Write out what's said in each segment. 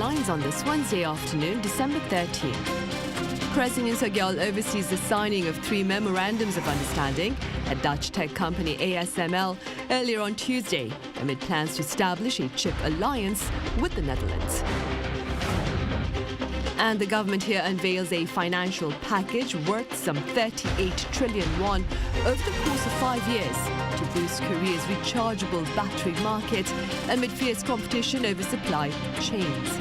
headlines on this Wednesday afternoon, December 13. President Yoon oversees the signing of 3 memorandums of understanding at Dutch tech company ASML earlier on Tuesday, amid plans to establish a chip alliance with the Netherlands. And the government here unveils a financial package worth some 38 trillion won over the course of 5 years to boost Korea's rechargeable battery market amid fierce competition over supply chains.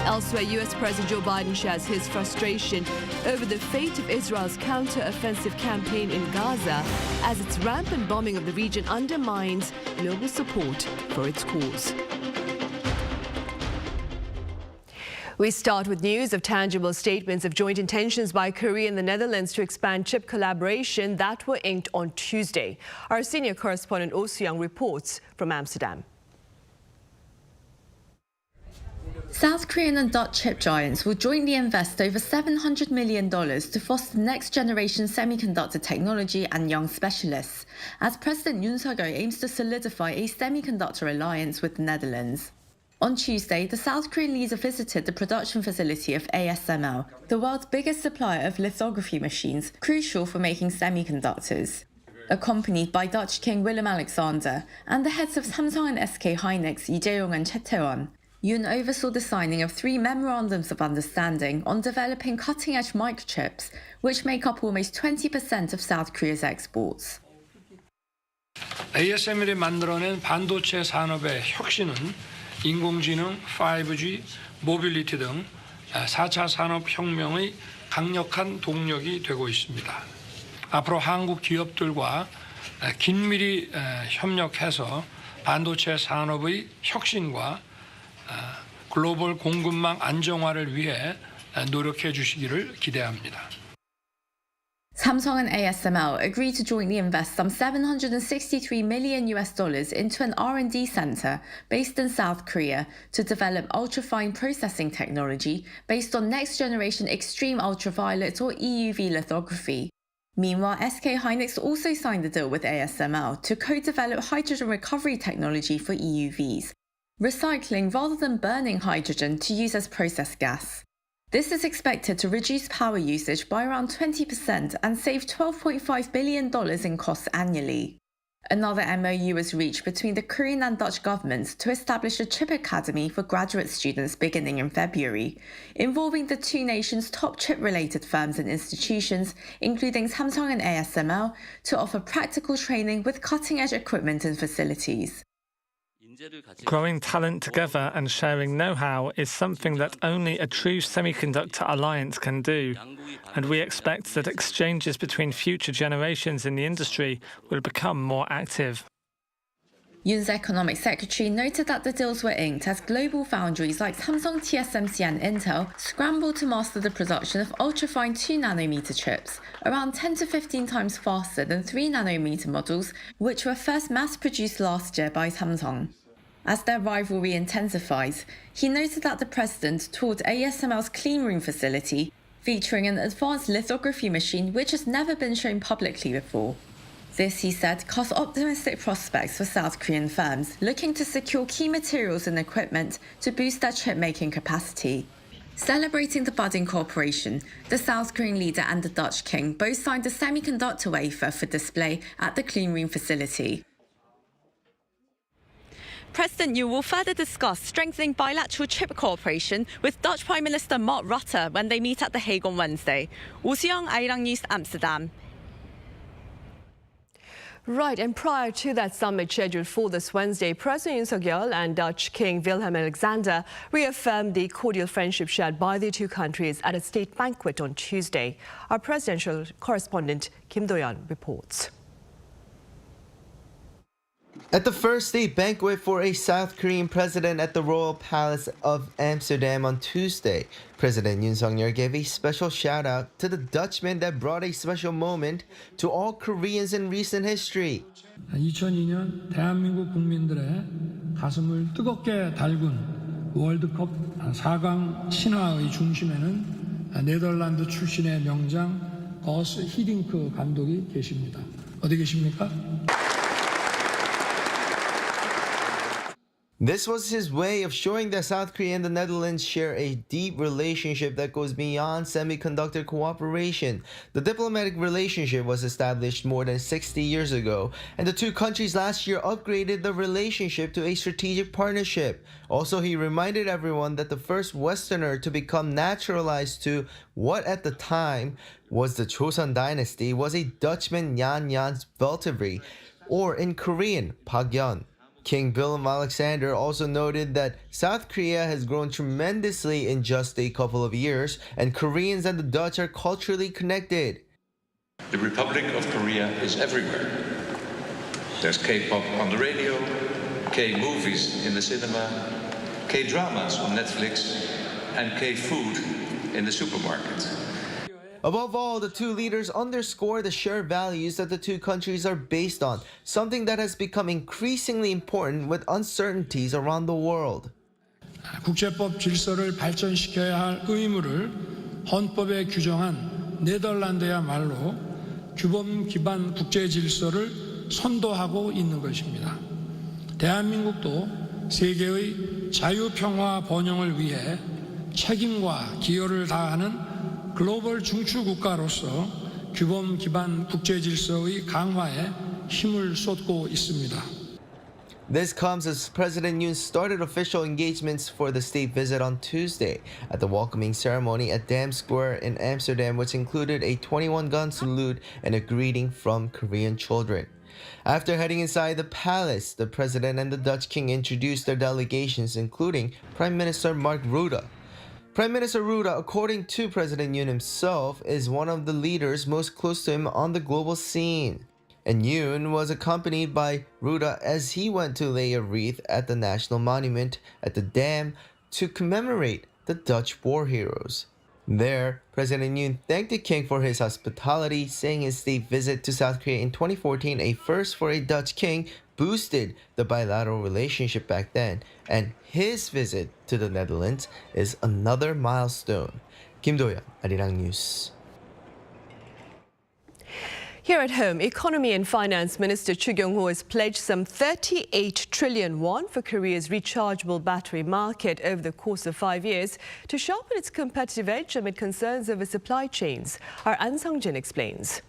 Elsewhere, US President Joe Biden shares his frustration over the fate of Israel's counter-offensive campaign in Gaza as its rampant bombing of the region undermines global support for its cause. We start with news of tangible statements of joint intentions by Korea and the Netherlands to expand chip collaboration that were inked on Tuesday. Our senior correspondent Oh Soo-young reports from Amsterdam. South Korean and Dutch chip giants will jointly invest over $700 million to foster next-generation semiconductor technology and young specialists, as President Yoon aims to solidify a semiconductor alliance with the Netherlands. On Tuesday, the South Korean leader visited the production facility of ASML, the world's biggest supplier of lithography machines crucial for making semiconductors. Accompanied by Dutch King Willem-Alexander and the heads of Samsung and SK hynix Lee Jae-yong and Choi Tae-won, Yoon oversaw the signing of 3 memorandums of understanding on developing cutting-edge microchips, which make up almost 20% of South Korea's exports. ASML이 만들어낸 반도체 산업의 혁신은 인공지능, 5G, 모빌리티 등 4차 산업혁명의 강력한 동력이 되고 있습니다. 앞으로 한국 기업들과 긴밀히 협력해서 반도체 산업의 혁신과 글로벌 공급망 안정화를 위해 노력해 주시기를 기대합니다. Samsung and ASML agreed to jointly invest some $763 million into an R&D center based in South Korea to develop ultrafine processing technology based on next-generation extreme ultraviolet or EUV lithography. Meanwhile, SK hynix also signed a deal with ASML to co-develop hydrogen recovery technology for EUVs, recycling rather than burning hydrogen to use as process gas. This is expected to reduce power usage by around 20% and save $12.5 billion in costs annually. Another MOU was reached between the Korean and Dutch governments to establish a chip academy for graduate students beginning in February, involving the 2 nations' top chip-related firms and institutions, including Samsung and ASML, to offer practical training with cutting-edge equipment and facilities. Growing talent together and sharing know-how is something that only a true semiconductor alliance can do, and we expect that exchanges between future generations in the industry will become more active. Yoon's economic secretary noted that the deals were inked as global foundries like Samsung, TSMC and Intel scramble to master the production of ultrafine 2nm chips, around 10 to 15 times faster than 3nm models, which were first mass-produced last year by Samsung. As their rivalry intensifies, he noted that the president toured ASML's cleanroom facility, featuring an advanced lithography machine which has never been shown publicly before. This, he said, casts optimistic prospects for South Korean firms looking to secure key materials and equipment to boost their chip-making capacity. Celebrating the budding cooperation, the South Korean leader and the Dutch king both signed a semiconductor wafer for display at the cleanroom facility. President Yoon will further discuss strengthening bilateral chip cooperation with Dutch Prime Minister Mark Rutte when they meet at The Hague on Wednesday. Oh Soo-young, Arirang News, Amsterdam. Right, and prior to that summit scheduled for this Wednesday, President Yoon and Dutch King Willem-Alexander reaffirmed the cordial friendship shared by the 2 countries at a state banquet on Tuesday. Our presidential correspondent Kim Do-yeon reports. At the first state banquet for a South Korean president at the Royal Palace of Amsterdam on Tuesday, President Yoon Suk-yeol gave a special shout-out to the Dutchman that brought a special moment to all Koreans in recent history. 2002년 대한민국 국민들의 가슴을 뜨겁게 달군 월드컵 4강 신화의 중심에는 네덜란드 출신의 명장 거스 히딩크 감독이 계십니다. 어디 계십니까? This was his way of showing that South Korea and the Netherlands share a deep relationship that goes beyond semiconductor cooperation. The diplomatic relationship was established more than 60 years ago, and the two countries last year upgraded the relationship to a strategic partnership. Also, he reminded everyone that the first Westerner to become naturalized to what at the time was the Joseon dynasty was a Dutchman, Jan Veltevre, or in Korean, Park Yeon. King Willem-Alexander also noted that South Korea has grown tremendously in just a couple of years, and Koreans and the Dutch are culturally connected. The Republic of Korea is everywhere. There's K-pop on the radio, K-movies in the cinema, K-dramas on Netflix, and K-food in the supermarket. Above all, the two leaders underscore the shared values that the two countries are based on, something that has become increasingly important with uncertainties around the world. 국제법 질서를 발전시켜야 할 의무를 헌법에 규정한 네덜란드야말로 규범 기반 국제 질서를 선도하고 있는 것입니다. 대한민국도 세계의 자유, 평화, 번영을 위해 책임과 기여를 다하는 글로벌 중추 국가로서 규범 기반 국제 질서의 강화에 힘을 쏟고 있습니다. This comes as President Yoon started official engagements for the state visit on Tuesday at the welcoming ceremony at Dam Square in Amsterdam, which included a 21-gun salute and a greeting from Korean children. After heading inside the palace, the president and the Dutch king introduced their delegations, including Prime Minister Mark Rutte. Prime Minister Rutte, according to President Yoon himself, is one of the leaders most close to him on the global scene. And Yoon was accompanied by Rutte as he went to lay a wreath at the National Monument at the Dam to commemorate the Dutch war heroes. There, President Yoon thanked the king for his hospitality, saying his state visit to South Korea in 2014, a first for a Dutch king, boosted the bilateral relationship back then, and his visit to the Netherlands is another milestone. Kim Do-yeon, Arirang News. Here at home, Economy and Finance Minister Chu Kyung-ho has pledged some 38 trillion won for Korea's rechargeable battery market over the course of 5 years to sharpen its competitive edge amid concerns over supply chains. Our An Sung-jin explains.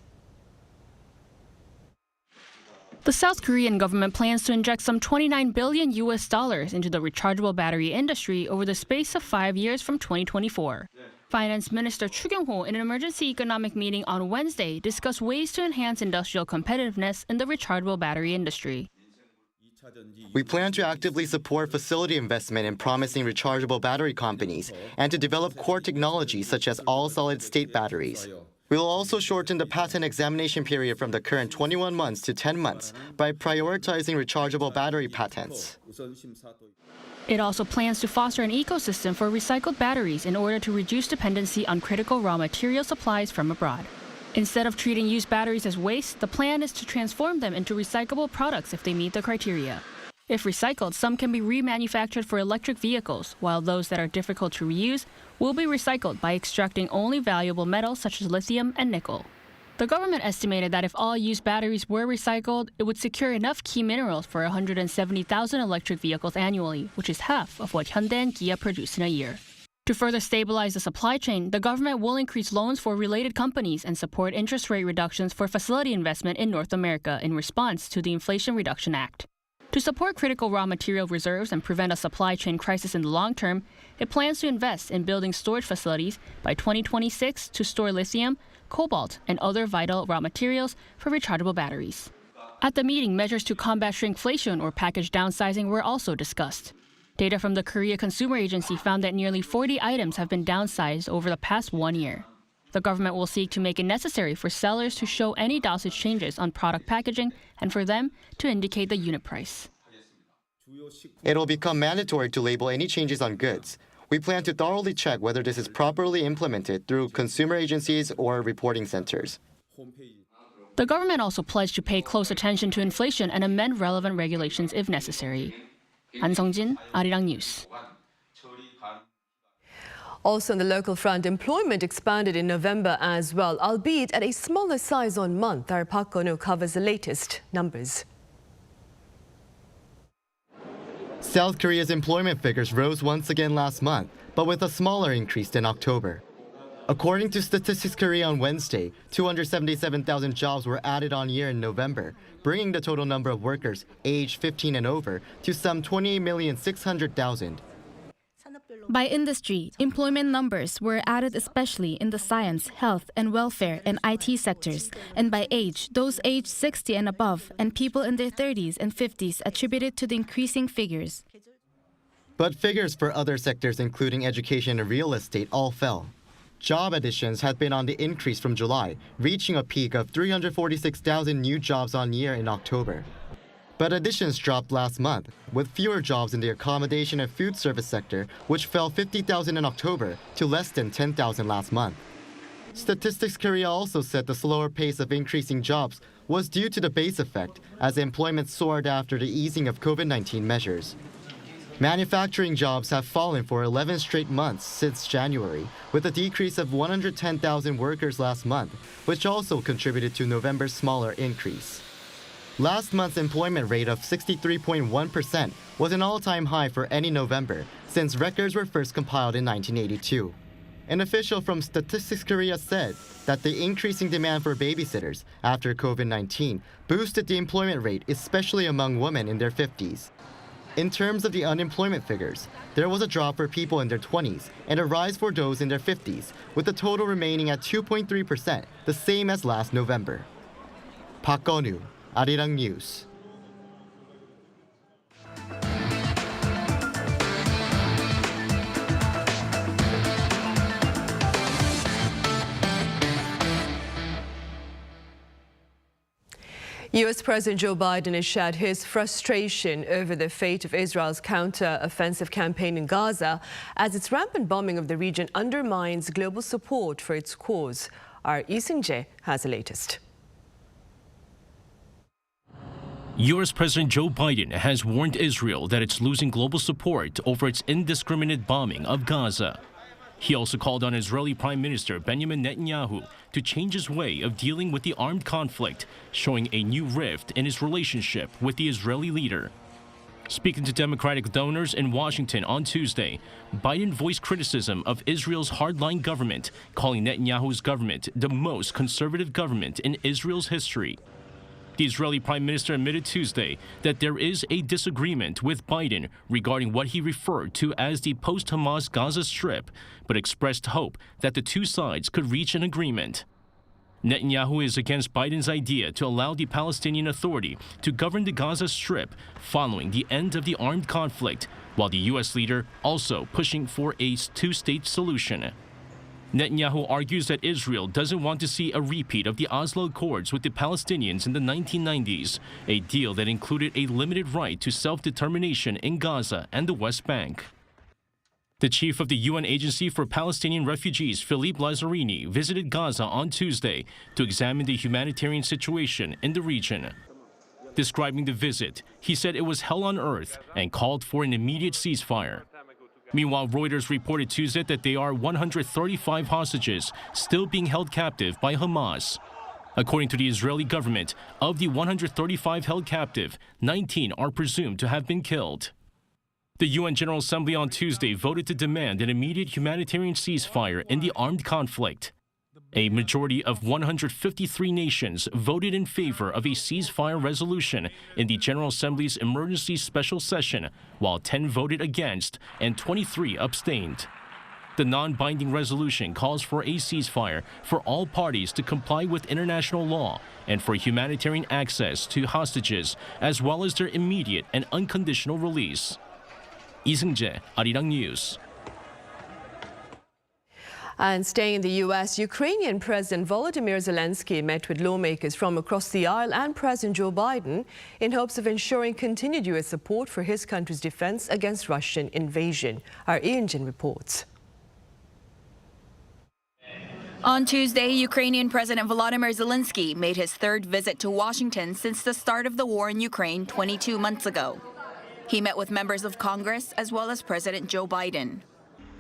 The South Korean government plans to inject some $29 billion into the rechargeable battery industry over the space of 5 years from 2024. Finance Minister Chu Kyung-ho in an emergency economic meeting on Wednesday discussed ways to enhance industrial competitiveness in the rechargeable battery industry. We plan to actively support facility investment in promising rechargeable battery companies and to develop core technologies such as all-solid-state batteries. We will also shorten the patent examination period from the current 21 months to 10 months by prioritizing rechargeable battery patents. It also plans to foster an ecosystem for recycled batteries in order to reduce dependency on critical raw material supplies from abroad. Instead of treating used batteries as waste, the plan is to transform them into recyclable products if they meet the criteria. If recycled, some can be remanufactured for electric vehicles, while those that are difficult to reuse will be recycled by extracting only valuable metals such as lithium and nickel. The government estimated that if all used batteries were recycled, it would secure enough key minerals for 170,000 electric vehicles annually, which is half of what Hyundai and Kia produce in a year. To further stabilize the supply chain, the government will increase loans for related companies and support interest rate reductions for facility investment in North America in response to the Inflation Reduction Act. To support critical raw material reserves and prevent a supply chain crisis in the long term, it plans to invest in building storage facilities by 2026 to store lithium, cobalt, and other vital raw materials for rechargeable batteries. At the meeting, measures to combat shrinkflation or package downsizing were also discussed. Data from the Korea Consumer Agency found that nearly 40 items have been downsized over the past 1 year. The government will seek to make it necessary for sellers to show any dosage changes on product packaging and for them to indicate the unit price. It will become mandatory to label any changes on goods. We plan to thoroughly check whether this is properly implemented through consumer agencies or reporting centers. The government also pledged to pay close attention to inflation and amend relevant regulations if necessary. An Sung-jin, Arirang News. Also on the local front, employment expanded in November as well, albeit at a smaller size on month. Our Park Ko-no covers the latest numbers. South Korea's employment figures rose once again last month, but with a smaller increase than October. According to Statistics Korea on Wednesday, 277,000 jobs were added on year in November, bringing the total number of workers aged 15 and over to some 28,600,000. By industry, employment numbers were added especially in the science, health, and welfare and IT sectors, and by age, those aged 60 and above, and people in their 30s and 50s attributed to the increasing figures. But figures for other sectors, including education and real estate, all fell. Job additions had been on the increase from July, reaching a peak of 346,000 new jobs on year in October. But additions dropped last month, with fewer jobs in the accommodation and food service sector, which fell 50,000 in October to less than 10,000 last month. Statistics Korea also said the slower pace of increasing jobs was due to the base effect, as employment soared after the easing of COVID-19 measures. Manufacturing jobs have fallen for 11 straight months since January, with a decrease of 110,000 workers last month, which also contributed to November's smaller increase. Last month's employment rate of 63.1% was an all-time high for any November, since records were first compiled in 1982. An official from Statistics Korea said that the increasing demand for babysitters after COVID-19 boosted the employment rate, especially among women in their 50s. In terms of the unemployment figures, there was a drop for people in their 20s and a rise for those in their 50s, with the total remaining at 2.3%, the same as last November. Park Geon-woo, Arirang News. U.S. President Joe Biden has shared his frustration over the fate of Israel's counter-offensive campaign in Gaza as its rampant bombing of the region undermines global support for its cause. Our Lee Seung-jae has the latest. U.S. President Joe Biden has warned Israel that it's losing global support over its indiscriminate bombing of Gaza. He also called on Israeli Prime Minister Benjamin Netanyahu to change his way of dealing with the armed conflict, showing a new rift in his relationship with the Israeli leader. Speaking to Democratic donors in Washington on Tuesday, Biden voiced criticism of Israel's hardline government, calling Netanyahu's government the most conservative government in Israel's history. The Israeli Prime Minister admitted Tuesday that there is a disagreement with Biden regarding what he referred to as the post-Hamas Gaza Strip, but expressed hope that the two sides could reach an agreement. Netanyahu is against Biden's idea to allow the Palestinian Authority to govern the Gaza Strip following the end of the armed conflict, while the U.S. leader also pushing for a two-state solution. Netanyahu argues that Israel doesn't want to see a repeat of the Oslo Accords with the Palestinians in the 1990s, a deal that included a limited right to self-determination in Gaza and the West Bank. The chief of the UN Agency for Palestinian Refugees, Philippe Lazzarini, visited Gaza on Tuesday to examine the humanitarian situation in the region. Describing the visit, he said it was hell on earth and called for an immediate ceasefire. Meanwhile, Reuters reported Tuesday that there are 135 hostages still being held captive by Hamas. According to the Israeli government, of the 135 held captive, 19 are presumed to have been killed. The UN General Assembly on Tuesday voted to demand an immediate humanitarian ceasefire in the armed conflict. A majority of 153 nations voted in favor of a ceasefire resolution in the General Assembly's emergency special session, while 10 voted against and 23 abstained. The non-binding resolution calls for a ceasefire for all parties to comply with international law and for humanitarian access to hostages, as well as their immediate and unconditional release. Lee Seung-jae, Arirang News. And staying in the U.S., Ukrainian President Volodymyr Zelenskyy met with lawmakers from across the aisle and President Joe Biden in hopes of ensuring continued U.S. support for his country's defense against Russian invasion. Our Yoon reports. On Tuesday, Ukrainian President Volodymyr Zelenskyy made his third visit to Washington since the start of the war in Ukraine 22 months ago. He met with members of Congress as well as President Joe Biden.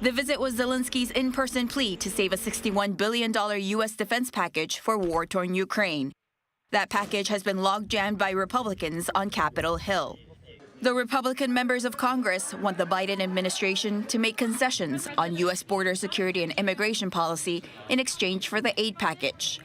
The visit was Zelenskyy's in-person plea to save a $61 billion U.S. defense package for war-torn Ukraine. That package has been log-jammed by Republicans on Capitol Hill. The Republican members of Congress want the Biden administration to make concessions on U.S. border security and immigration policy in exchange for the aid package.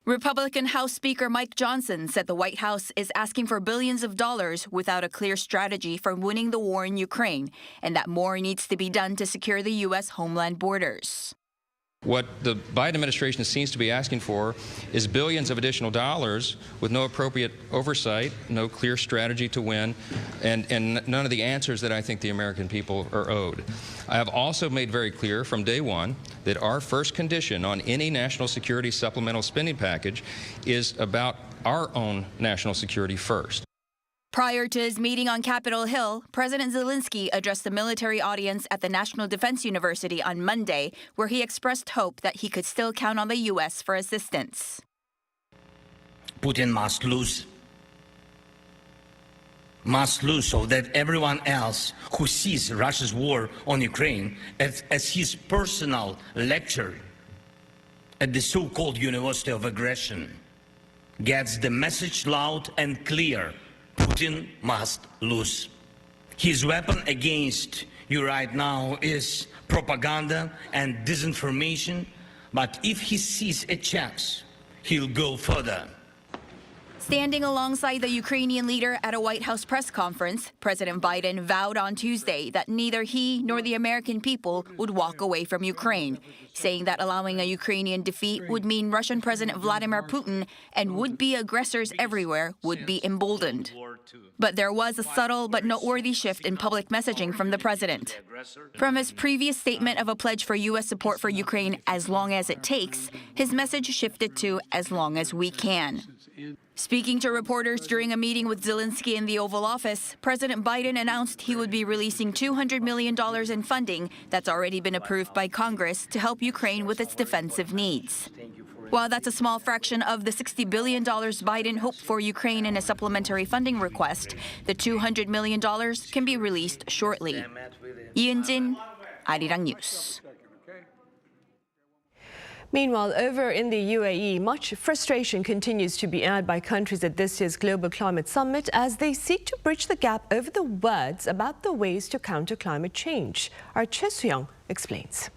Republican House Speaker Mike Johnson said the White House is asking for billions of dollars without a clear strategy for winning the war in Ukraine, and that more needs to be done to secure the U.S. homeland borders. What the Biden administration seems to be asking for is billions of additional dollars with no appropriate oversight, no clear strategy to win, and none of the answers that I think the American people are owed. I have also made very clear from day one that our first condition on any national security supplemental spending package is about our own national security first. Prior to his meeting on Capitol Hill, President Zelenskyy addressed the military audience at the National Defense University on Monday, where he expressed hope that he could still count on the U.S. for assistance. Putin must lose. Must lose so that everyone else who sees Russia's war on Ukraine as his personal lecture at the so-called University of Aggression gets the message loud and clear. Putin must lose. His weapon against you right now is propaganda and disinformation, but if he sees a chance, he'll go further. Standing alongside the Ukrainian leader at a White House press conference, President Biden vowed on Tuesday that neither he nor the American people would walk away from Ukraine, saying that allowing a Ukrainian defeat would mean Russian President Vladimir Putin and would-be aggressors everywhere would be emboldened. But there was a subtle but noteworthy shift in public messaging from the president. From his previous statement of a pledge for U.S. support for Ukraine as long as it takes, his message shifted to as long as we can. Speaking to reporters during a meeting with Zelenskyy in the Oval Office, President Biden announced he would be releasing $200 million in funding that's already been approved by Congress to help Ukraine with its defensive needs. While that's a small fraction of the $60 billion Biden hoped for Ukraine in a supplementary funding request, the $200 million can be released shortly. Yoon, Arirang News. Meanwhile, over in the UAE, much frustration continues to be aired by countries at this year's Global Climate Summit as they seek to bridge the gap over the words about the ways to counter climate change. Our Che Suyang explains.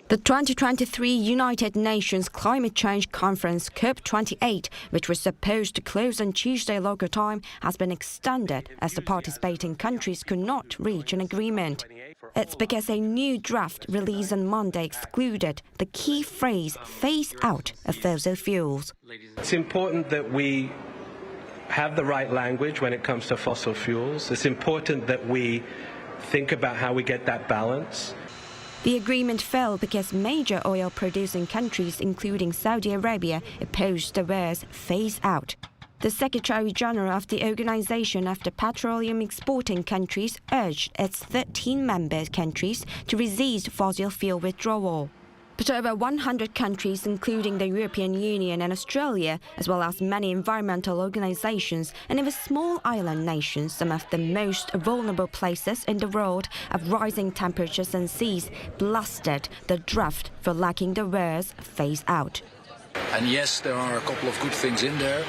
The 2023 United Nations Climate Change Conference, COP28, which was supposed to close on Tuesday local time, has been extended as the participating countries could not reach an agreement. It's because a new draft released on Monday excluded the key phrase, phase out of fossil fuels. It's important that we have the right language when it comes to fossil fuels. It's important that we think about how we get that balance. The agreement fell because major oil-producing countries, including Saudi Arabia, opposed the words phase out. The Secretary-General of the Organization of the Petroleum Exporting Countries urged its 13 member countries to resist fossil fuel withdrawal. But over 100 countries, including the European Union and Australia, as well as many environmental organizations and even small island nations, some of the most vulnerable places in the world of rising temperatures and seas, blasted the draft for lacking the words phase out. And yes, there are a couple of good things in there,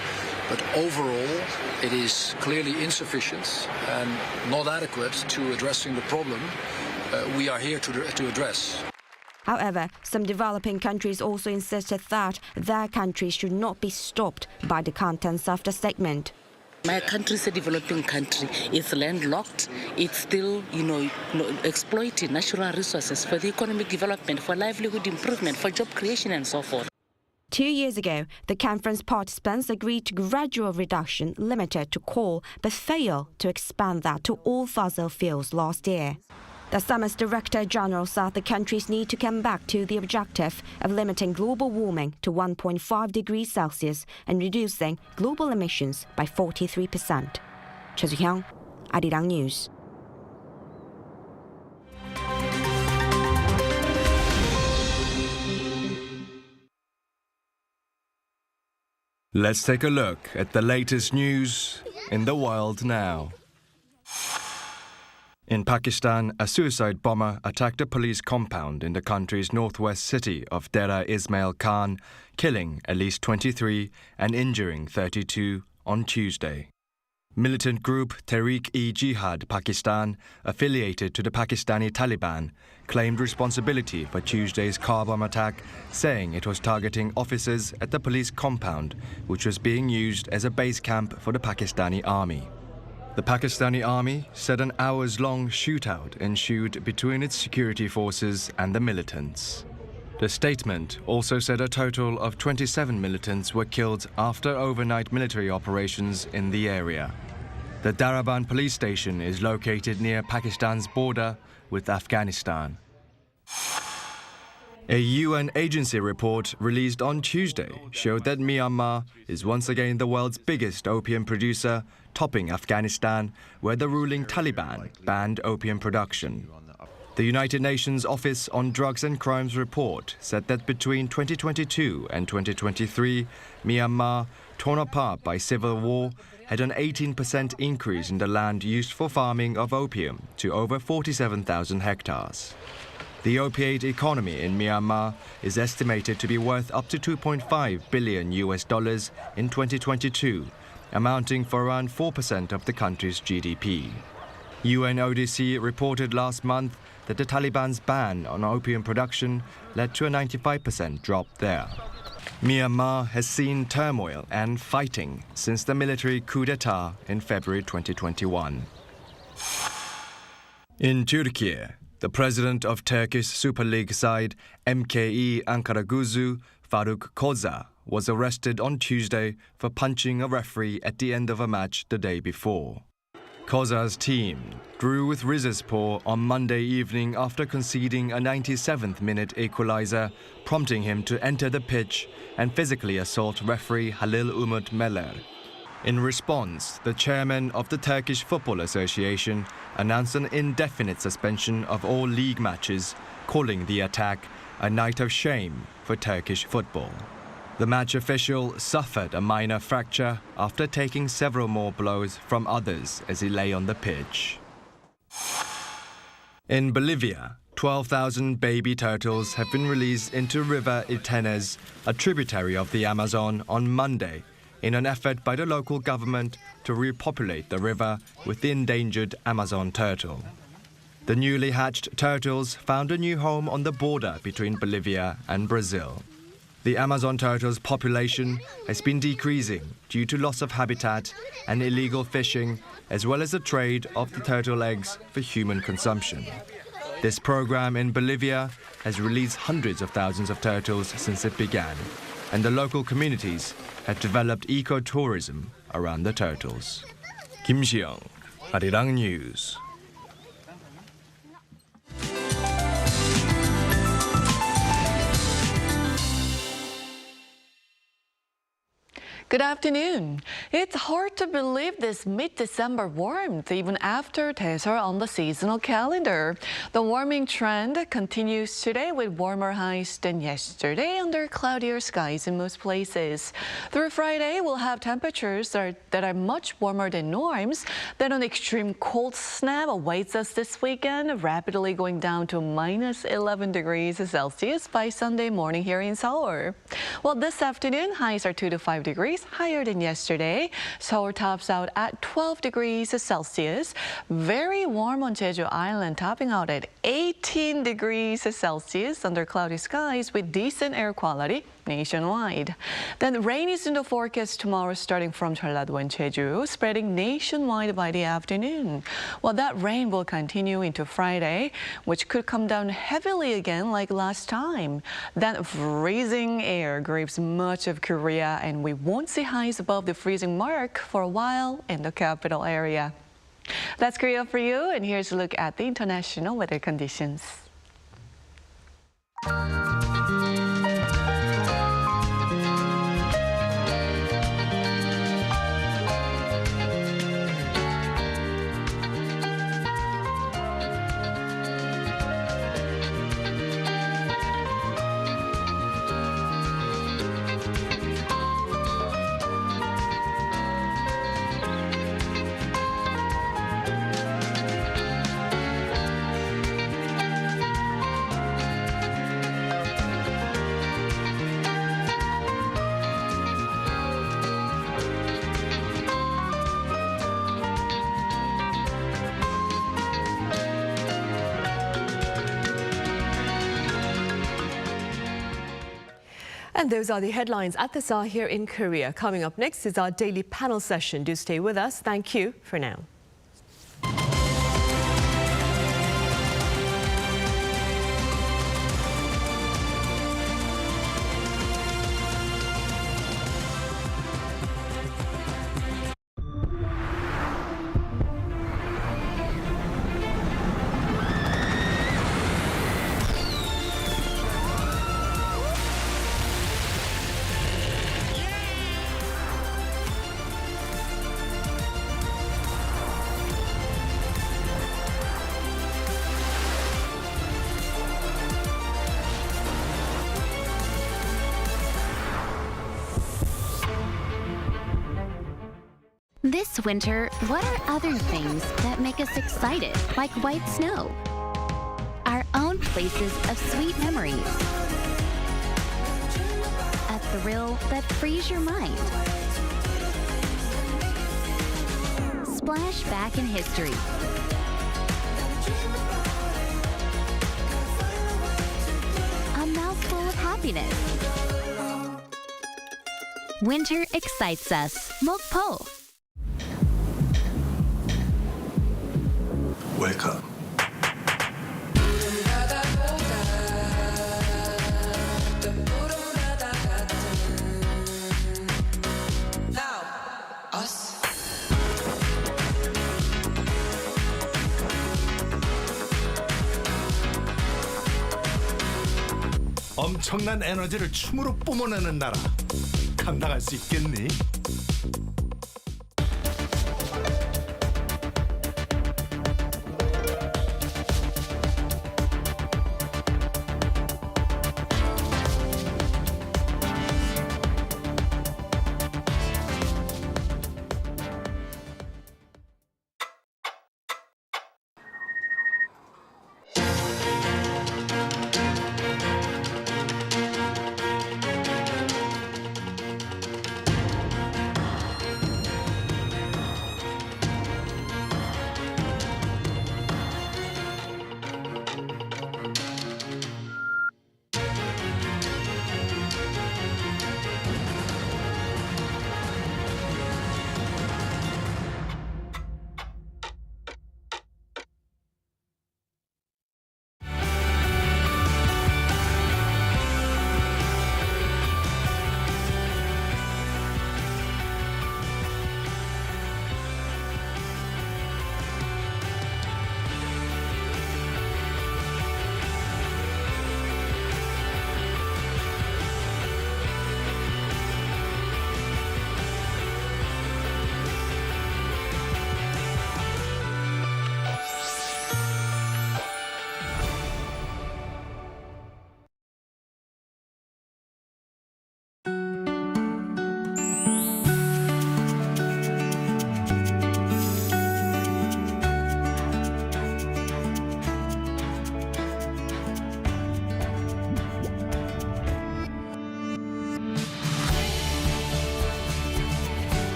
but overall it is clearly insufficient and not adequate to addressing the problem we are here to address. However, some developing countries also insisted that their countries should not be stopped by the contents of the statement. My country is a developing country. It's landlocked. It's still, exploiting natural resources for the economic development, for livelihood improvement, for job creation and so forth. 2 years ago, the conference participants agreed to gradual reduction limited to coal, but failed to expand that to all fossil fuels last year. The summit's Director General said the countries need to come back to the objective of limiting global warming to 1.5 degrees Celsius and reducing global emissions by 43%. Che Suyang, Arirang News. Let's take a look at the latest news in the world now. In Pakistan, a suicide bomber attacked a police compound in the country's northwest city of Dera Ismail Khan, killing at least 23 and injuring 32 on Tuesday. Militant group Tehreek-e-Jihad Pakistan, affiliated to the Pakistani Taliban, claimed responsibility for Tuesday's car bomb attack, saying it was targeting officers at the police compound, which was being used as a base camp for the Pakistani army. The Pakistani army said an hours-long shootout ensued between its security forces and the militants. The statement also said a total of 27 militants were killed after overnight military operations in the area. The Daraban police station is located near Pakistan's border with Afghanistan. A UN agency report released on Tuesday showed that Myanmar is once again the world's biggest opium producer, topping Afghanistan, where the ruling Taliban banned opium production. The United Nations Office on Drugs and Crimes report said that between 2022 and 2023, Myanmar, torn apart by civil war, had an 18% increase in the land used for farming of opium to over 47,000 hectares. The opiate economy in Myanmar is estimated to be worth up to $2.5 billion in 2022, amounting for around 4% of the country's GDP. UNODC reported last month that the Taliban's ban on opium production led to a 95% drop there. Myanmar has seen turmoil and fighting since the military coup d'etat in February 2021. In Turkey, the president of Turkish Super League side MKE Ankaragücü, Faruk Koza, was arrested on Tuesday for punching a referee at the end of a match the day before. Koza's team drew with Rizespor on Monday evening after conceding a 97th-minute equalizer, prompting him to enter the pitch and physically assault referee Halil Umut Meler. In response, the chairman of the Turkish Football Association announced an indefinite suspension of all league matches, calling the attack a night of shame for Turkish football. The match official suffered a minor fracture after taking several more blows from others as he lay on the pitch. In Bolivia, 12,000 baby turtles have been released into River Itenes, a tributary of the Amazon, on Monday, in an effort by the local government to repopulate the river with the endangered Amazon turtle. The newly hatched turtles found a new home on the border between Bolivia and Brazil. The Amazon turtle's population has been decreasing due to loss of habitat and illegal fishing, as well as the trade of the turtle eggs for human consumption. This program in Bolivia has released hundreds of thousands of turtles since it began, and the local communities have developed eco-tourism around the turtles. Kim Xiang, Arirang News. Good afternoon. It's hard to believe this mid-December warmth even after Daesal on the seasonal calendar. The warming trend continues today with warmer highs than yesterday under cloudier skies in most places. Through Friday, we'll have temperatures that are much warmer than norms. Then an extreme cold snap awaits us this weekend, rapidly going down to minus 11 degrees Celsius by Sunday morning here in Seoul. Well, this afternoon, highs are 2 to 5 degrees higher than yesterday. Seoul tops out at 12 degrees Celsius. Very warm on Jeju Island, topping out at 18 degrees Celsius under cloudy skies with decent air quality nationwide. Then rain is in the forecast tomorrow starting from Jeollado and Jeju, spreading nationwide by the afternoon. Well, that rain will continue into Friday, which could come down heavily again like last time. Then freezing air grips much of Korea, and we won't see highs above the freezing mark for a while in the capital area. That's Korea for you, and here's a look at the international weather conditions. And those are the headlines at this hour here in Korea. Coming up next is our daily panel session. Do stay with us. Thank you for now. This winter, what are other things that make us excited, like white snow? Our own places of sweet memories. A thrill that frees your mind. Splash back in history. A mouthful of happiness. Winter excites us. Mokpo. Welcome. 엄청난 에너지를 춤으로 뿜어내는 나라. 감당할 수 있겠니?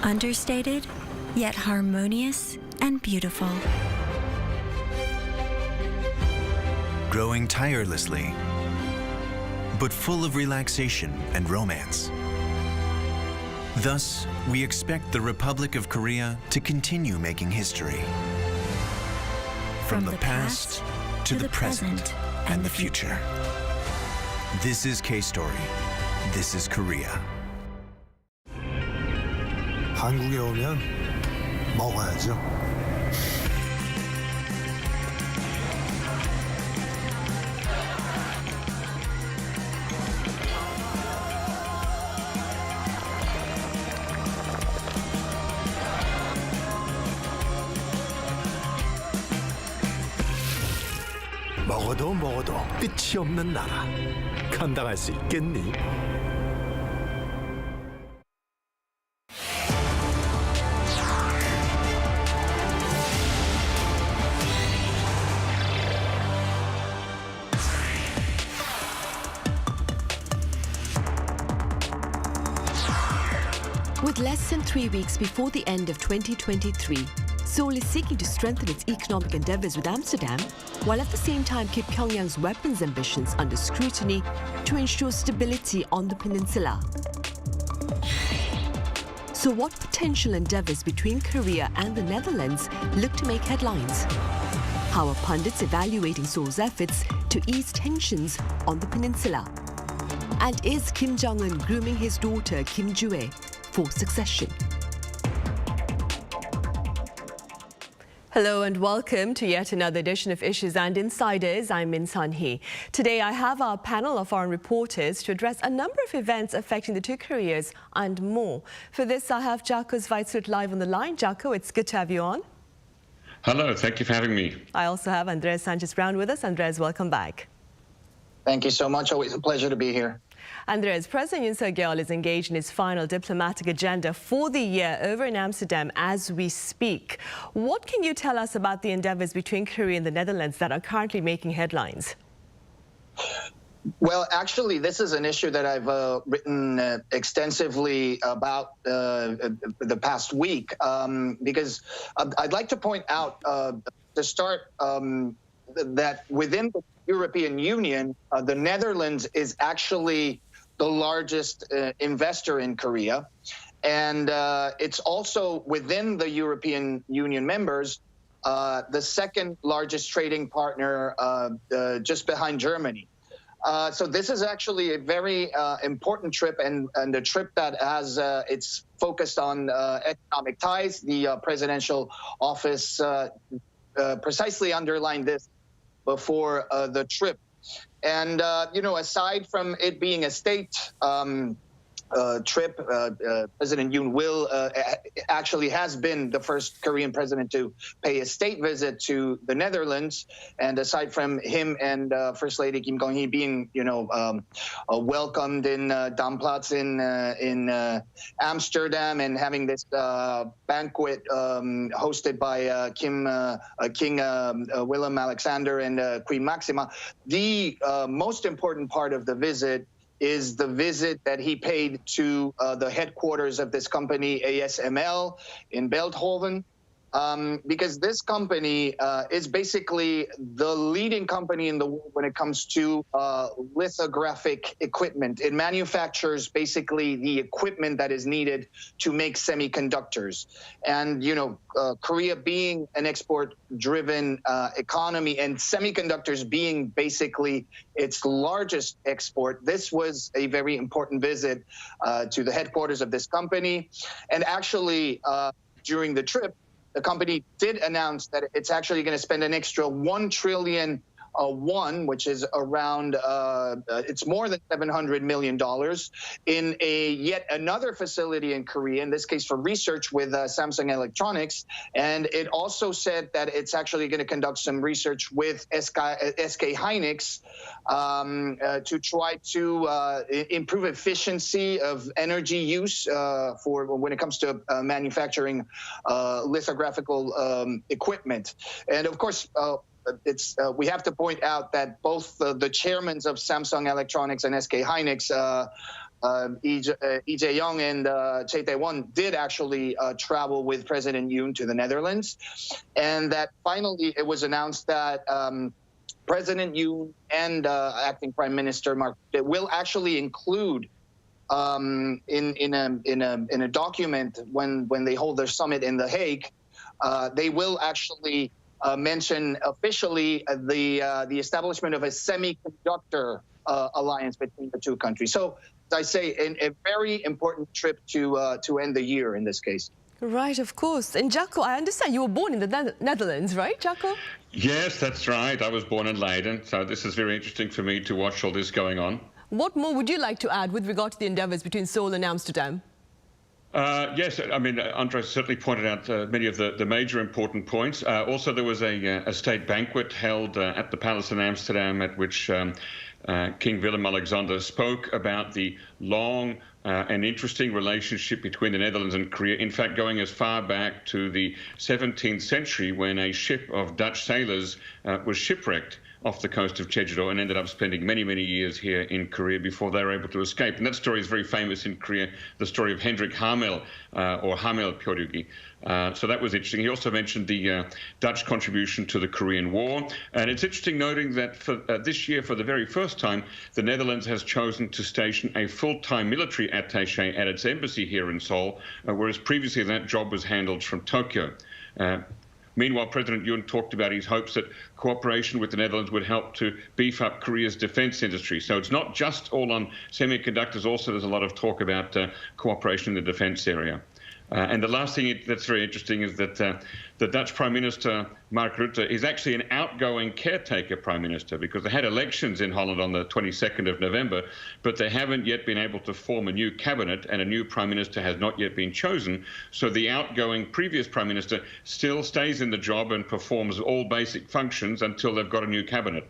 Understated, yet harmonious and beautiful. Growing tirelessly, but full of relaxation and romance. Thus, we expect the Republic of Korea to continue making history. From the past to the present and the future. This is K-Story. This is Korea. 한국에 오면 먹어야죠. 먹어도 먹어도 끝이 없는 나라. 감당할 수 있겠니? With less than 3 weeks before the end of 2023, Seoul is seeking to strengthen its economic endeavors with Amsterdam, while at the same time keep Pyongyang's weapons ambitions under scrutiny to ensure stability on the peninsula. So what potential endeavors between Korea and the Netherlands look to make headlines? How are pundits evaluating Seoul's efforts to ease tensions on the peninsula? And is Kim Jong-un grooming his daughter Kim Joo-ae for succession? Hello and welcome to yet another edition of Issues and Insiders. I'm Min Sun-hee. Today I have our panel of foreign reporters to address a number of events affecting the two Koreas and more. For this, I have Jacco Schweitzer live on the line. Jacco, it's good to have you on. Hello, thank you for having me. I also have Andres Sanchez-Brown with us. Andres, welcome back. Thank you so much. Always a pleasure to be here. Andres, President Yoon Suk-yeol is engaged in his final diplomatic agenda for the year over in Amsterdam as we speak. What can you tell us about the endeavors between Korea and the Netherlands that are currently making headlines? Well, actually, this is an issue that I've written extensively about the past week, because I'd like to point out to start that within the European Union, the Netherlands is actually the largest investor in Korea. And it's also within the European Union members, the second largest trading partner just behind Germany. So this is actually a very important trip and a trip that has it's focused on economic ties. The presidential office precisely underlined this before the trip. And, you know, aside from it being a state trip, President Yoon actually has been the first Korean president to pay a state visit to the Netherlands. And aside from him and First Lady Kim Gong-hee being, you know, welcomed in Damplatz in Amsterdam and having this banquet hosted by King Willem-Alexander and Queen Maxima, the most important part of the visit is the visit that he paid to the headquarters of this company, ASML, in Veldhoven, because this company is basically the leading company in the world when it comes to lithographic equipment. It manufactures basically the equipment that is needed to make semiconductors. And, you know, Korea being an export-driven economy and semiconductors being basically its largest export, this was a very important visit to the headquarters of this company. And actually, during the trip, the company did announce that it's actually going to spend an extra 1 trillion won, which is around, it's more than $700 million, in yet another facility in Korea, in this case for research with Samsung Electronics. And it also said that it's actually going to conduct some research with SK Hynix to try to improve efficiency of energy use for when it comes to manufacturing lithographical equipment. And of course, we have to point out that both the chairmen of Samsung Electronics and SK Hynix, Lee Jae-young and Choi Tae-won, did actually travel with President Yoon to the Netherlands, and that finally it was announced that President Yoon and Acting Prime Minister Mark Rutte will actually include in a document when they hold their summit in The Hague, they will actually mention officially the establishment of a semiconductor alliance between the two countries. So, as I say, a very important trip to end the year in this case. Right, of course. And Jacco, I understand you were born in the Netherlands, right, Jacco? Yes, that's right. I was born in Leiden, so this is very interesting for me to watch all this going on. What more would you like to add with regard to the endeavors between Seoul and Amsterdam? Yes, I mean, Andres certainly pointed out many of the major important points. Also, there was a state banquet held at the palace in Amsterdam at which King Willem-Alexander spoke about the long and interesting relationship between the Netherlands and Korea, in fact, going as far back to the 17th century when a ship of Dutch sailors was shipwrecked off the coast of Jeju and ended up spending many, many years here in Korea before they were able to escape. And that story is very famous in Korea, the story of Hendrik Hamel, or Hamel Pyorygi. So that was interesting. He also mentioned the Dutch contribution to the Korean War. And it's interesting noting that for this year, for the very first time, the Netherlands has chosen to station a full-time military attaché at its embassy here in Seoul, whereas previously that job was handled from Tokyo. Meanwhile, President Yoon talked about his hopes that cooperation with the Netherlands would help to beef up Korea's defense industry. So it's not just all on semiconductors. Also, there's a lot of talk about cooperation in the defense area. And the last thing that's very interesting is that the Dutch Prime Minister, Mark Rutte, is actually an outgoing caretaker Prime Minister because they had elections in Holland on the 22nd of November, but they haven't yet been able to form a new cabinet and a new Prime Minister has not yet been chosen. So the outgoing previous Prime Minister still stays in the job and performs all basic functions until they've got a new cabinet.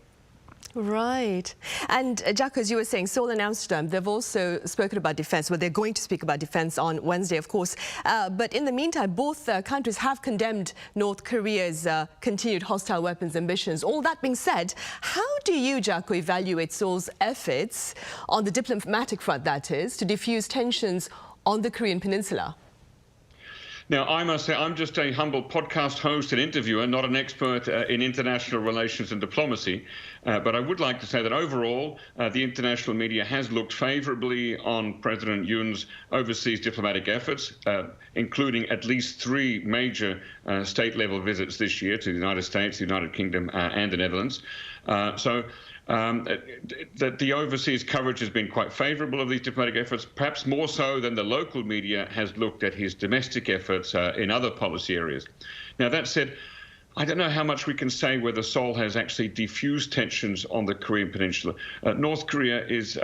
Right. And Jack, as you were saying, Seoul and Amsterdam, they've also spoken about defense. Well, they're going to speak about defense on Wednesday, of course. But in the meantime, both countries have condemned North Korea's continued hostile weapons ambitions. All that being said, how do you, Jacko, evaluate Seoul's efforts on the diplomatic front, that is, to diffuse tensions on the Korean peninsula? Now, I must say, I'm just a humble podcast host and interviewer, not an expert in international relations and diplomacy. But I would like to say that overall, the international media has looked favorably on President Yoon's overseas diplomatic efforts, including at least 3 major state-level visits this year to the United States, the United Kingdom, and the Netherlands. That the overseas coverage has been quite favorable of these diplomatic efforts, perhaps more so than the local media has looked at his domestic efforts in other policy areas. Now, that said, I don't know how much we can say whether Seoul has actually diffused tensions on the Korean peninsula. North Korea is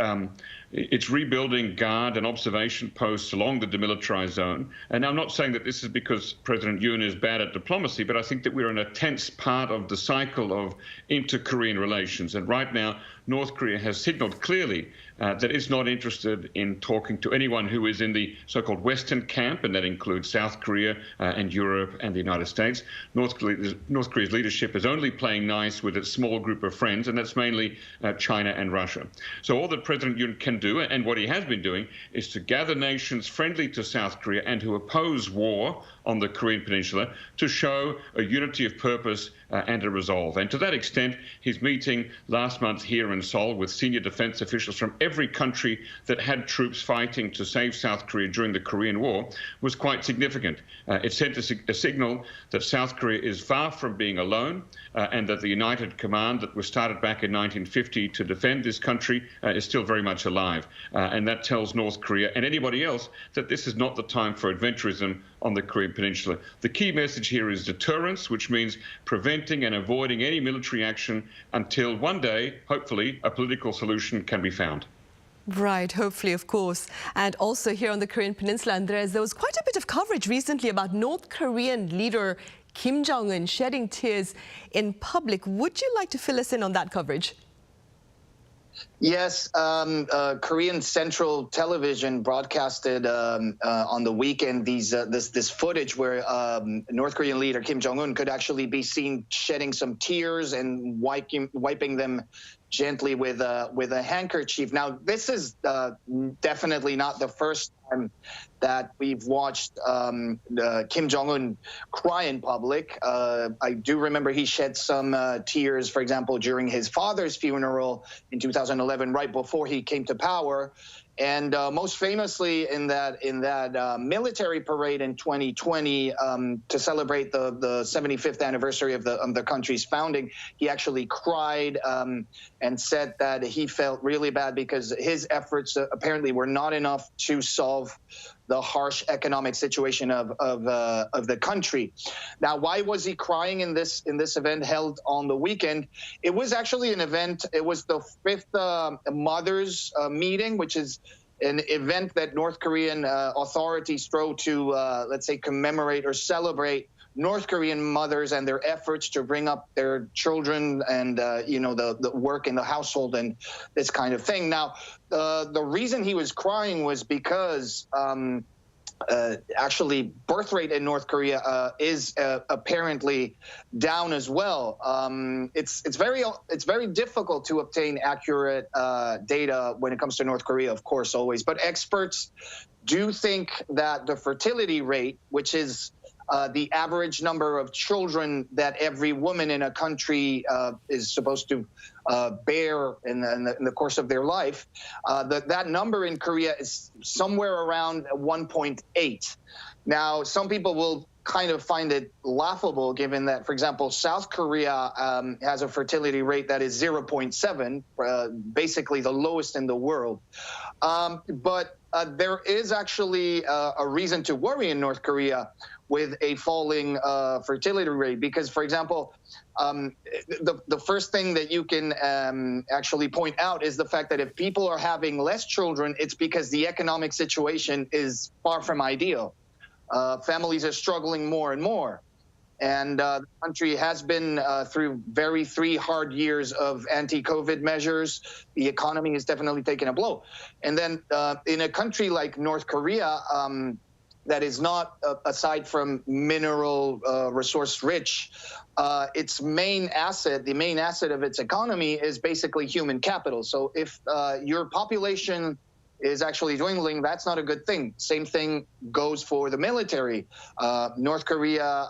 it's rebuilding guard and observation posts along the demilitarized zone. And I'm not saying that this is because President Yoon is bad at diplomacy, but I think that we're in a tense part of the cycle of inter-Korean relations. And right now, North Korea has signaled clearly that it's not interested in talking to anyone who is in the so-called Western camp, and that includes South Korea and Europe and the United States. North Korea's leadership is only playing nice with its small group of friends, and that's mainly China and Russia. So all that President Yoon can do, and what he has been doing, is to gather nations friendly to South Korea and who oppose war on the Korean peninsula to show a unity of purpose and a resolve. And to that extent, his meeting last month here in Seoul with senior defense officials from every country that had troops fighting to save South Korea during the Korean War was quite significant. It sent a signal that South Korea is far from being alone and that the United Command that was started back in 1950 to defend this country is still very much alive. And that tells North Korea and anybody else that this is not the time for adventurism on the Korean peninsula. The key message here is deterrence, which means preventing and avoiding any military action until one day, hopefully, a political solution can be found. Right, hopefully, of course. And also here on the Korean peninsula, Andres, there was quite a bit of coverage recently about North Korean leader Kim Jong-un shedding tears in public. Would you like to fill us in on that coverage? Yes, Korean Central Television broadcasted on the weekend this footage where North Korean leader Kim Jong-un could actually be seen shedding some tears and wiping them gently with a handkerchief. Now, this is definitely not the first time that we've watched Kim Jong-un cry in public. I do remember he shed some tears, for example, during his father's funeral in 2011, right before he came to power. And most famously in that military parade in 2020 to celebrate the 75th anniversary of the country's founding, he actually cried and said that he felt really bad because his efforts apparently were not enough to solve the harsh economic situation of the country. Now, why was he crying in this event held on the weekend? It was actually an event. It was the 5th Mothers meeting, which is an event that North Korean authorities strove to, let's say, commemorate or celebrate North Korean mothers and their efforts to bring up their children and, you know, the work in the household and this kind of thing. Now, the reason he was crying was because actually birth rate in North Korea is apparently down as well. It's very difficult to obtain accurate data when it comes to North Korea, of course, always. But experts do think that the fertility rate, which is the average number of children that every woman in a country is supposed to bear in the course of their life, that number in Korea is somewhere around 1.8. Now, some people will kind of find it laughable given that, for example, South Korea has a fertility rate that is 0.7, basically the lowest in the world. But there is actually a reason to worry in North Korea with a falling fertility rate because, for example, the first thing that you can actually point out is the fact that if people are having less children, it's because the economic situation is far from ideal. Families are struggling more and more. And the country has been through three hard years of anti-COVID measures. The economy has definitely taken a blow. And then in a country like North Korea, that is not, aside from mineral resource rich, its main asset, the main asset of its economy is basically human capital. So if your population is actually dwindling, that's not a good thing. Same thing goes for the military. North Korea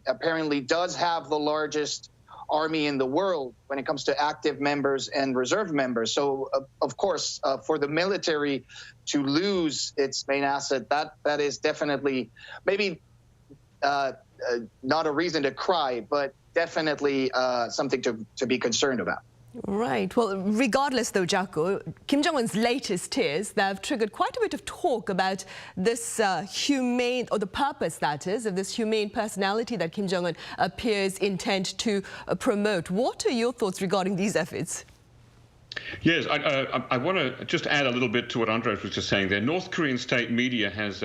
apparently does have the largest army in the world when it comes to active members and reserve members. So, of course, for the military to lose its main asset, that is definitely maybe not a reason to cry, but definitely something to be concerned about. Right. Well, regardless, though, Jaco, Kim Jong-un's latest tears, they have triggered quite a bit of talk about this humane, or the purpose, that is, of this humane personality that Kim Jong-un appears intent to promote. What are your thoughts regarding these efforts? Yes, I want to just add a little bit to what Andres was just saying there. North Korean state media has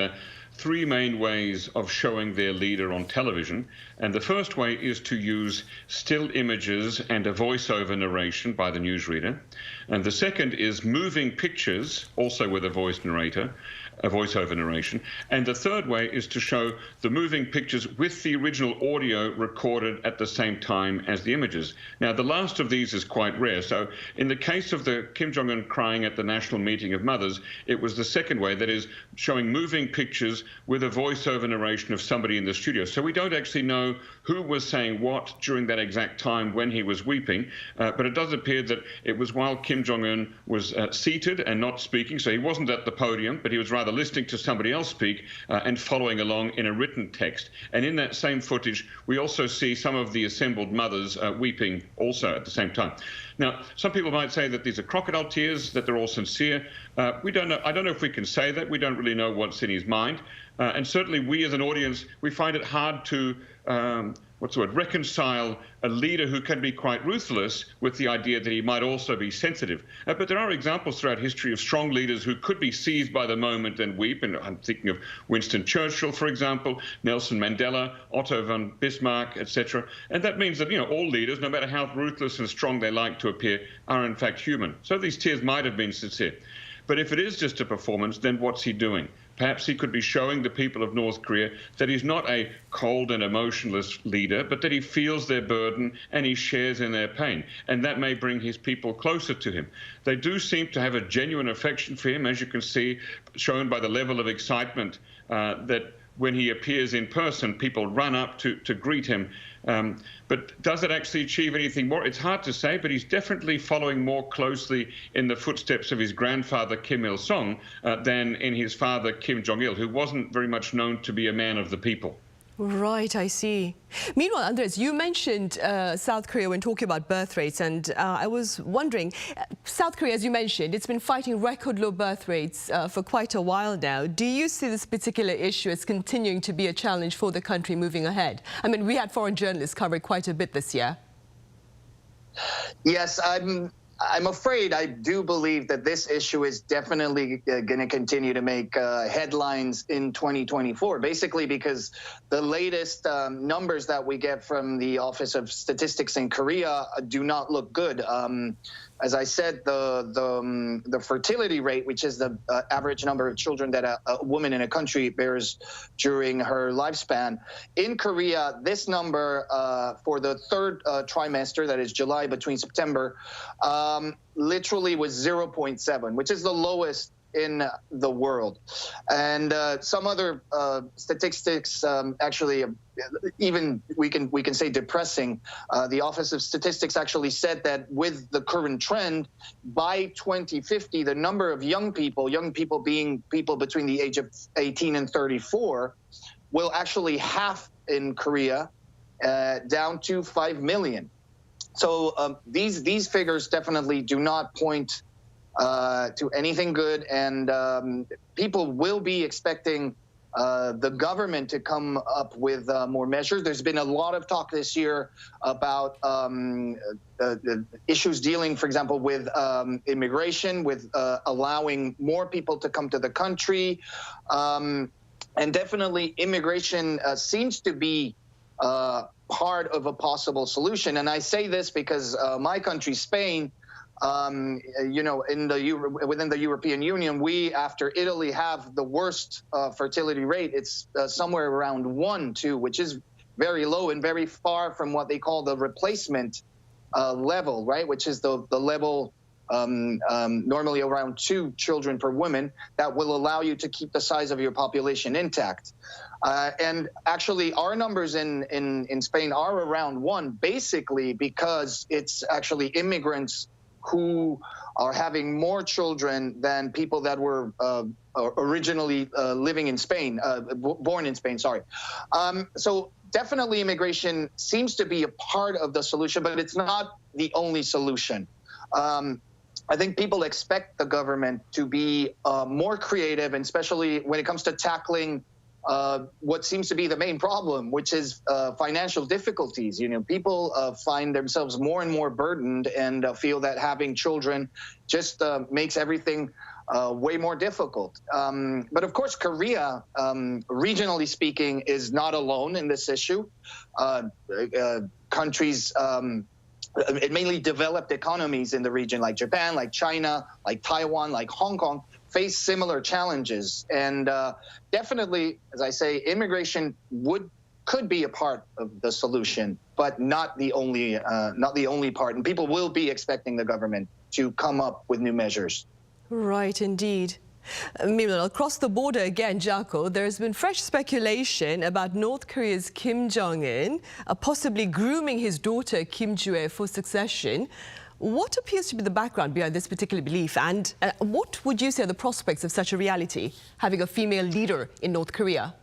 three main ways of showing their leader on television. And the first way is to use still images and a voiceover narration by the newsreader. And the second is moving pictures, also with a voiceover narration. And the third way is to show the moving pictures with the original audio recorded at the same time as the images. Now, the last of these is quite rare. So in the case of the Kim Jong-un crying at the National Meeting of Mothers, it was the second way, that is showing moving pictures with a voiceover narration of somebody in the studio. So we don't actually know who was saying what during that exact time when he was weeping, but it does appear that it was while Kim Jong-un was seated and not speaking, so he wasn't at the podium, but he was rather listening to somebody else speak and following along in a written text. And in that same footage, we also see some of the assembled mothers weeping also at the same time. Now, some people might say that these are crocodile tears, that they're all sincere. We don't know. I don't know if we can say that. We don't really know what's in his mind. And certainly we as an audience, we find it hard to reconcile a leader who can be quite ruthless with the idea that he might also be sensitive. But there are examples throughout history of strong leaders who could be seized by the moment and weep. And I'm thinking of Winston Churchill, for example, Nelson Mandela, Otto von Bismarck, etc. And that means that, all leaders, no matter how ruthless and strong they like to appear, are in fact human. So these tears might have been sincere. But if it is just a performance, then what's he doing? Perhaps he could be showing the people of North Korea that he's not a cold and emotionless leader, but that he feels their burden and he shares in their pain. And that may bring his people closer to him. They do seem to have a genuine affection for him, as you can see, shown by the level of excitement that when he appears in person, people run up to greet him. But does it actually achieve anything more? It's hard to say, but he's definitely following more closely in the footsteps of his grandfather, Kim Il-sung, than in his father, Kim Jong-il, who wasn't very much known to be a man of the people. Right, I see. Meanwhile, Andres, you mentioned South Korea when talking about birth rates, and I was wondering, South Korea, as you mentioned, it's been fighting record low birth rates for quite a while now. Do you see this particular issue as continuing to be a challenge for the country moving ahead? I mean, we had foreign journalists cover it quite a bit this year. Yes, I'm afraid I do believe that this issue is definitely going to continue to make headlines in 2024, basically because the latest numbers that we get from the Office of Statistics in Korea do not look good. As I said, the fertility rate, which is the average number of children that a woman in a country bears during her lifespan, in Korea, this number for the third trimester, that is July between September, literally was 0.7, which is the lowest in the world. And some other statistics actually even we can say depressing. The Office of Statistics actually said that with the current trend, by 2050, the number of young people being people between the age of 18 and 34, will actually halve in Korea, down to 5 million. So these figures definitely do not point to anything good, and people will be expecting the government to come up with more measures. There's been a lot of talk this year about issues dealing, for example, with immigration, with allowing more people to come to the country. And definitely immigration seems to be part of a possible solution. And I say this because my country, Spain, you know, within the European Union, we, after Italy, have the worst fertility rate. It's somewhere around 1-2, which is very low and very far from what they call the replacement level, right? Which is the level normally around 2 children per woman that will allow you to keep the size of your population intact. And actually, our numbers in Spain are around 1, basically because it's actually immigrants who are having more children than people that were originally living in Spain, born in Spain, sorry. So definitely immigration seems to be a part of the solution, but it's not the only solution. I think people expect the government to be more creative, and especially when it comes to tackling what seems to be the main problem, which is financial difficulties. You know, people find themselves more and more burdened and feel that having children just makes everything way more difficult. But of course, Korea, regionally speaking, is not alone in this issue. Countries, mainly developed economies in the region, like Japan, like China, like Taiwan, like Hong Kong, face similar challenges. And definitely, as I say, immigration could be a part of the solution, but not the only part. And people will be expecting the government to come up with new measures. Right, indeed. Meanwhile, across the border again, Jaco, there's been fresh speculation about North Korea's Kim Jong-un possibly grooming his daughter Kim Joo-ae for succession. What appears to be the background behind this particular belief, and what would you say are the prospects of such a reality, having a female leader in North Korea?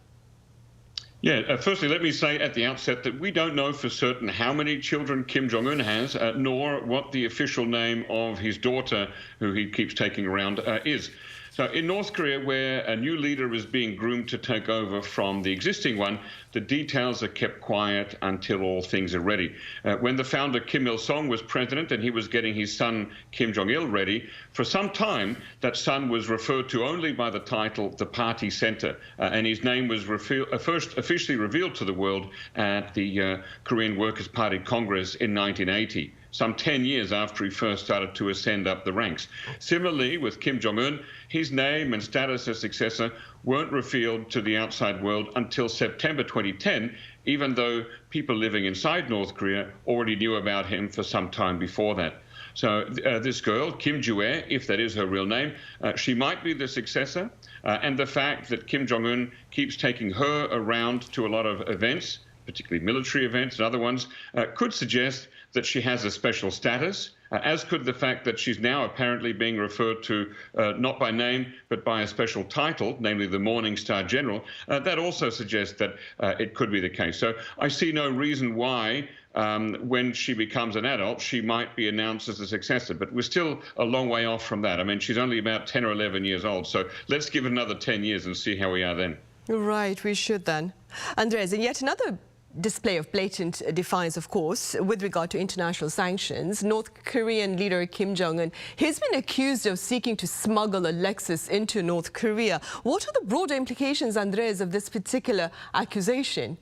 Yeah, firstly, let me say at the outset that we don't know for certain how many children Kim Jong-un has, nor what the official name of his daughter, who he keeps taking around, is. So in North Korea, where a new leader is being groomed to take over from the existing one, the details are kept quiet until all things are ready. When the founder Kim Il-sung was president and he was getting his son Kim Jong-il ready, for some time that son was referred to only by the title the Party Center, and his name was first officially revealed to the world at the Korean Workers' Party Congress in 1980. Some 10 years after he first started to ascend up the ranks. Similarly, with Kim Jong-un, his name and status as successor weren't revealed to the outside world until September 2010, even though people living inside North Korea already knew about him for some time before that. So this girl, Kim Joo-ae, if that is her real name, she might be the successor. And the fact that Kim Jong-un keeps taking her around to a lot of events, particularly military events and other ones, could suggest that she has a special status, as could the fact that she's now apparently being referred to not by name, but by a special title, namely the Morning Star General. That also suggests that it could be the case. So I see no reason why, when she becomes an adult, she might be announced as a successor. But we're still a long way off from that. I mean, she's only about 10 or 11 years old. So let's give it another 10 years and see how we are then. Right, we should then. Andres, in yet another display of blatant defiance, of course, with regard to international sanctions. North Korean leader Kim Jong-un, he's been accused of seeking to smuggle a Lexus into North Korea. What are the broader implications, Andres, of this particular accusation?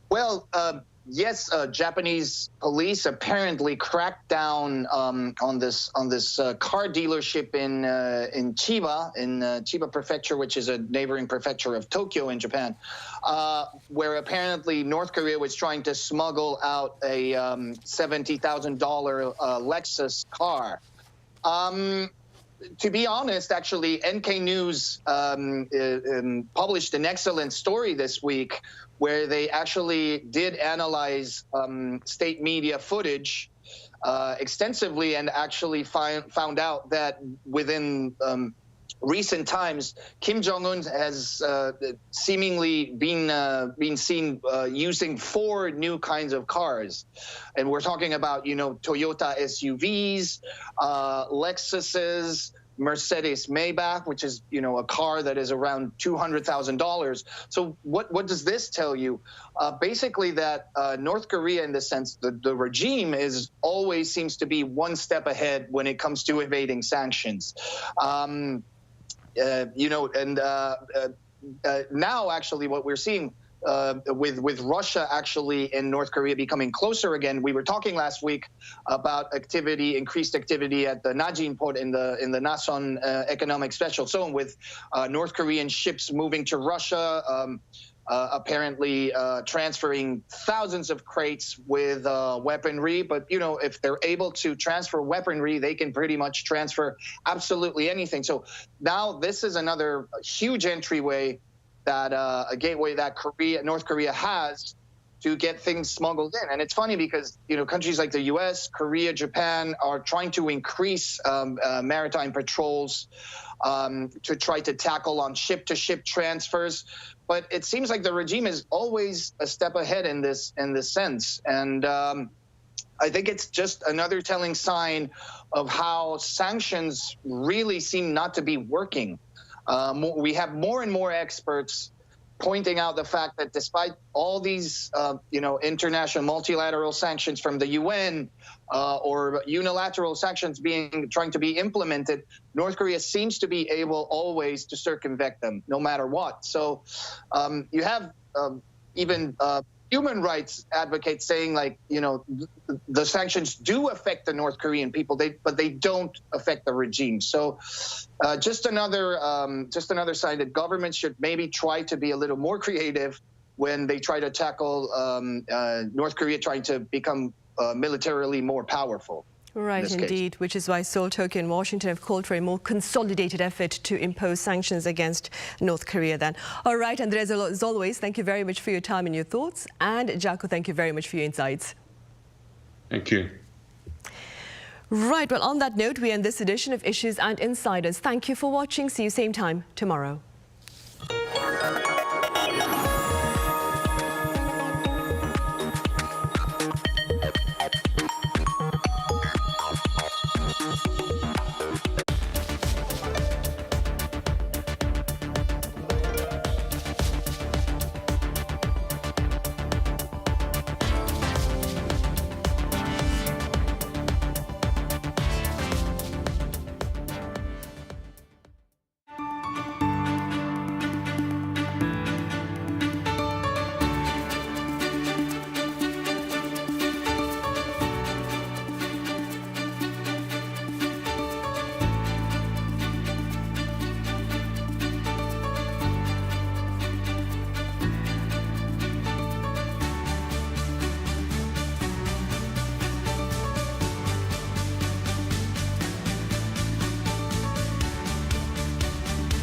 Well, yes, Japanese police apparently cracked down on this car dealership in Chiba, Chiba Prefecture, which is a neighboring prefecture of Tokyo in Japan, where apparently North Korea was trying to smuggle out a $70,000 Lexus car. To be honest, actually, NK News published an excellent story this week where they actually did analyze state media footage extensively and actually found out that within recent times, Kim Jong-un has seemingly been seen using 4 new kinds of cars. And we're talking about, Toyota SUVs, Lexuses, Mercedes Maybach, which is, a car that is around $200,000. So what does this tell you? Basically that North Korea, in the sense, the regime always seems to be one step ahead when it comes to evading sanctions. Now actually what we're seeing with Russia actually and North Korea becoming closer again. We were talking last week about increased activity at the Najin port in the Nason economic special zone, with North Korean ships moving to Russia, apparently transferring thousands of crates with weaponry. But, if they're able to transfer weaponry, they can pretty much transfer absolutely anything. So now this is another huge entryway, a gateway that North Korea has to get things smuggled in. And it's funny because, countries like the U.S., Korea, Japan are trying to increase maritime patrols to try to tackle on ship-to-ship transfers. But it seems like the regime is always a step ahead in this sense. And I think it's just another telling sign of how sanctions really seem not to be working. We have more and more experts pointing out the fact that despite all these, international multilateral sanctions from the UN or unilateral sanctions trying to be implemented, North Korea seems to be able always to circumvent them, no matter what. So you have even human rights advocates saying, like, the sanctions do affect the North Korean people, but they don't affect the regime. So just another sign that governments should maybe try to be a little more creative when they try to tackle North Korea trying to become militarily more powerful. Right, indeed, which is why Seoul, Tokyo and Washington have called for a more consolidated effort to impose sanctions against North Korea then. All right, Andres, as always, thank you very much for your time and your thoughts. And Jaco, thank you very much for your insights. Thank you. Right, well, on that note, we end this edition of Issues and Insiders. Thank you for watching. See you same time tomorrow.